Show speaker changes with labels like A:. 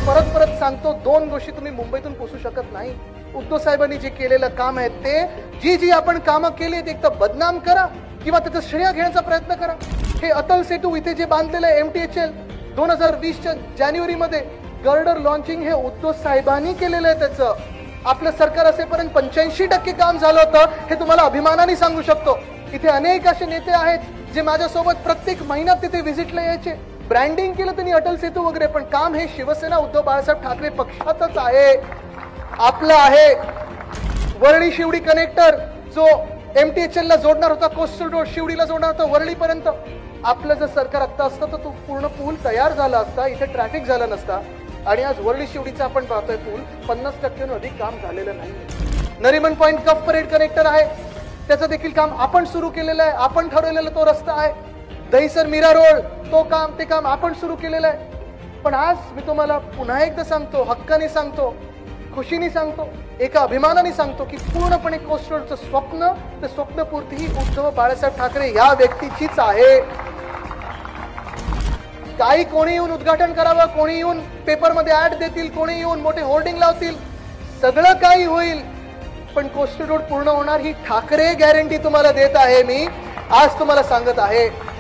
A: परत परत सांगतो, दोन गोष्टी तुम्ही मुंबईतून पुसू शकत नाही. उद्धव साहेबांनी जे केलेलं काम आहे ते, जी आपण कामं केली एक तर बदनाम करा किंवा त्याचं श्रेय घेण्याचा प्रयत्न करा. हे अटल सेतू इथे जे बांधलेलं आहे MTHL 2020च्या जानेवारीमध्ये गर्डर लॉन्चिंग हे उद्धव साहेबांनी केलेलं आहे. त्याचं आपलं सरकार असेपर्यंत 85% काम झालं होतं, हे तुम्हाला अभिमानाने सांगू शकतो. इथे अनेक असे नेते आहेत जे माझ्यासोबत प्रत्येक महिन्यात तिथे व्हिजिटला यायचे. ब्रँडिंग केलं त्यांनी अटल सेतू वगैरे, पण काम हे शिवसेना उद्धव बाळासाहेब ठाकरे पक्षातच आहे, आपलं आहे. वरळी शिवडी कनेक्टर जो MTHL ला जोडणार होता, कोस्टल रोड शिवडीला जोडणार होता वरळीपर्यंत, आपलं जर सरकार आता असतं तर तो पूर्ण पूल तयार झाला असता, इथे ट्रॅफिक झाला नसता. आणि आज वरळी शिवडीचा आपण पाहतोय पूल 50% अधिक काम झालेलं नाही. नरिमन पॉइंट कफ परेड कनेक्टर आहे, त्याचं देखील काम आपण सुरू केलेलं आहे. आपण ठरवलेला तो रस्ता आहे. दहिसर मीरा रोड ते काम आपण सुरू केलेलं आहे. पण आज मी तुम्हाला पुन्हा एकदा सांगतो, हक्काने सांगतो, खुशीने सांगतो, एका अभिमानाने सांगतो की पूर्णपणे कोस्ट रोडचं स्वप्न, ते स्वप्नपूर्ती ही उद्धव बाळासाहेब ठाकरे या व्यक्तीचीच आहे. काही कोणी येऊन उद्घाटन करावं, कोणी येऊन पेपरमध्ये ऍड देतील, कोणी येऊन मोठे होर्डिंग लावतील, सगळं काही होईल, पण कोस्टल रोड पूर्ण होणार ही ठाकरे गॅरंटी तुम्हाला देत आहे. मी आज तुम्हाला सांगत आहे.